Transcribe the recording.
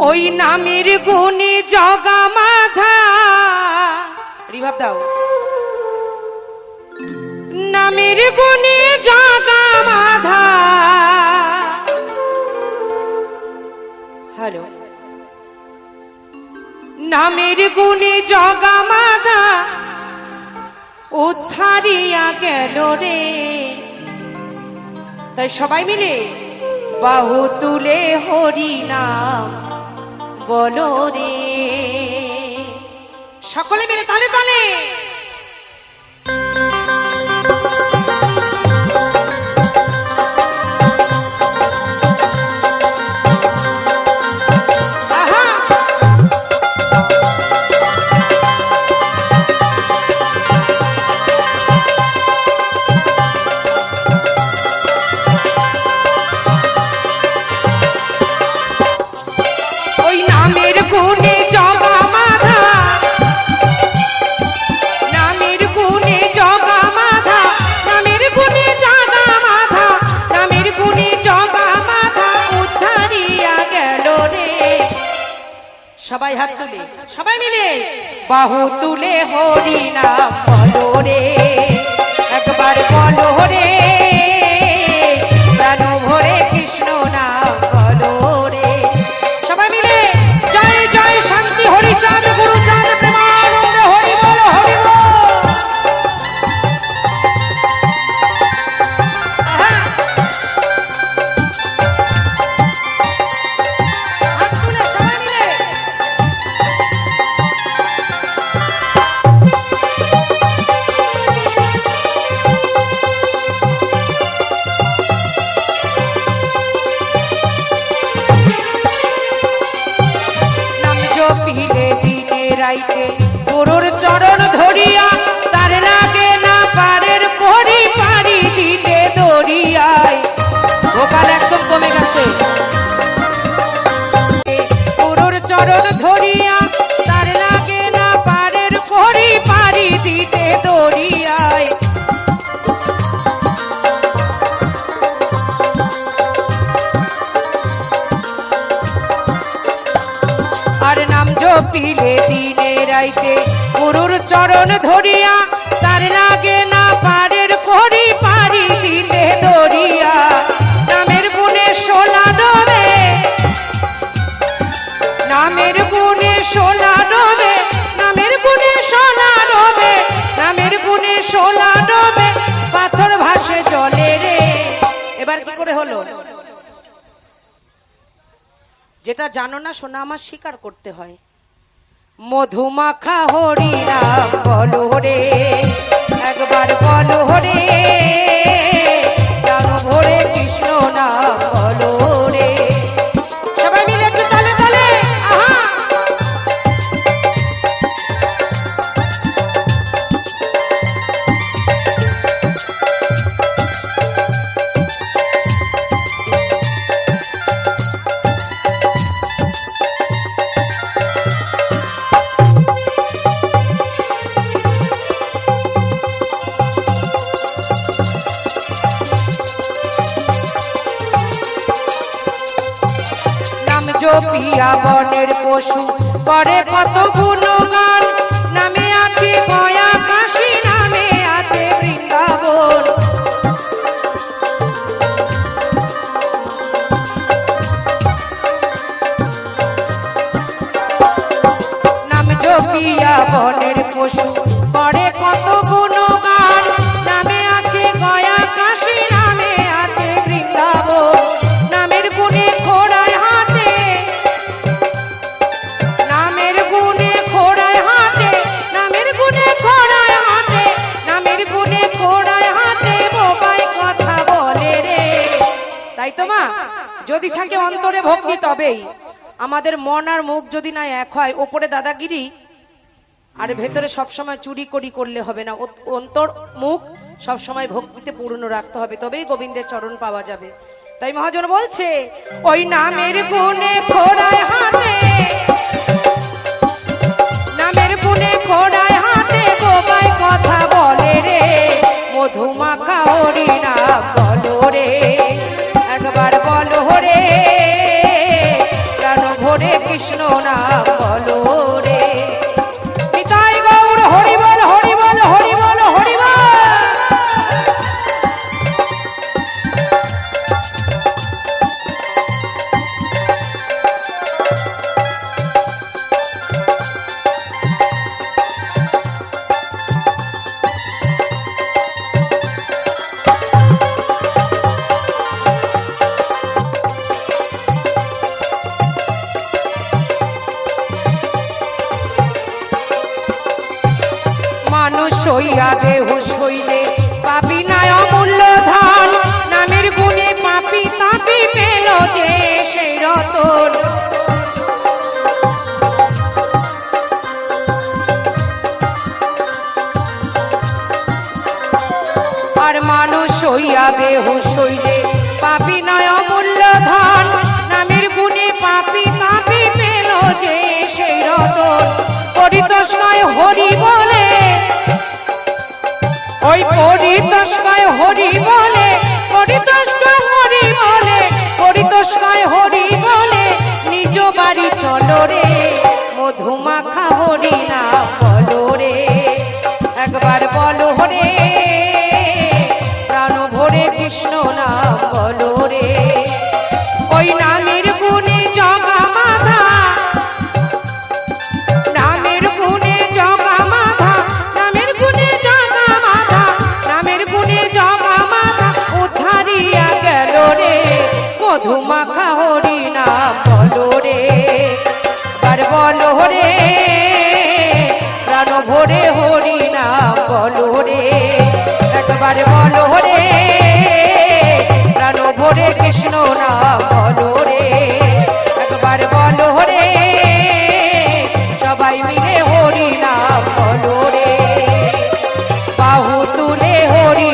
ওই নামের গুণে জগা মাধা রিভাব দাও নামের গুণে জগা মাধা হ্যালো নামের গুণে জগা মাধা উদ্ধারিয়া গেল রে তাই সবাই মিলে বাহু তুলে হরি নাম বলো রে সকলে মিলে তালে তালে সবাই হাত তুলে সবাই মিলে বাহু তুলে হরি নাম বলো রে একবার বলো রে প্রাণ ভরে কৃষ্ণ নাম বলো রে সবাই মিলে জয় জয় শান্তি হরি চাঁদ গুরু চাঁদ প্রেমানন্দে হরি বল হরি বল গুরুর চরণ ধরিয়া তার লাগে না পারের পরি পারি দিতে দরিয়ায় ভোকাল একদম কমে গেছে গুরুর চরণ ধরিয়া তার লাগে না পারের পরি পারি দিতে দরিয়ায় আর নাম জপিলে দিনে রাইতে গুরুর চরণ ধরিয়া তার লাগে না পারের করি পারি দিতে দরিয়া নামের গুণে সোলা ডোবে নামের গুণে সোলা ডোবে নামের গুণে সোলা ডোবে নামের গুণে সোলা ডোবে পাথর ভাসে জলে রে এবার কি করে হলো যেটা জানো না শোনা আমার স্বীকার করতে হয় মধুমাখা হরি নাম বলো রে একবার বলো রে প্রাণ ভরে কৃষ্ণ নাম বলো রে সবাই মিলে একটু তালে তালে পিয়া বনের পশু করে কত গুণগান নামে আছে গয়া কাশী নামে আছে বৃন্দাবন নাম জপিয়া বনের পশু করে কত গুণগান নামে আছে গয়া কাশী নামে আছে বৃন্দাবন নামের গুণে ঘোড়ায় হাটে নামের গুণে ঘোড়ায় হাটে নামের গুণে ঘোড়ায় হাটে নামের গুণে ঘোড়ায় হাটে বোবাই কথা বলে রে তাই তো মা যদি থাকে অন্তরে ভক্তি তবেই আমাদের মন আর মুখ যদি না এক হয় ওপরে দাদাগিরি আর ভেতরে সব সময় চুরি করি করলে হবে না অন্তর মুখ সব সময় ভক্তিতে পূর্ণ রাখতে হবে তবেই গোবিন্দের চরণ পাওয়া যাবে তাই মহাজন বলছে ওই নামের গুণে ঘোড়ায় হাটে নামের গুণে ঘোড়ায় হাটে বোবাই কথা বলে রে মধুমাখা হরি নাম বলো রে একবার বলো রে প্রাণ ভরে কৃষ্ণ হইয়া বেহুশ হইলে পাপি নাই অমূল্য ধন, নামের গুণে পাপি তাপি পেল যে সেই রতন। আর মানুষ হইয়া বেহুশ হইলে পাপি নয় অমূল্য ধন, নামের গুণে পাপি তাপি পেল যে সেই রতন। পরিতোষকায় হরি বলে, ওই পরিতোষকায় হরি বলে, পরিতোষকায় হরি বলে, পরিতোষকায় হরি বলে, নিজ বাড়ি চলো রে, মধুমাখা হরি নাম বলো রে, একবার বলো রে, প্রাণ ভরে কৃষ্ণ নাম বলো রে। ওই নামের গুণে জগা মাধা, নামের গুণে জগা মাধা, নামের গুণে জগা মাধা, নামের গুণে জগা মাধা উদ্ধারিয়া গেল রে, মধুমাখা হরি নাম বলো রে, বার বলো রে, প্রাণ ভরে হরি নাম বলো রে, একবার বলো রে, প্রাণ ভরে কৃষ্ণ নাম বলো রে, একবার বলো রে, সবাই মিলে হরি নাম বলো রে, বাহু তুলে হরি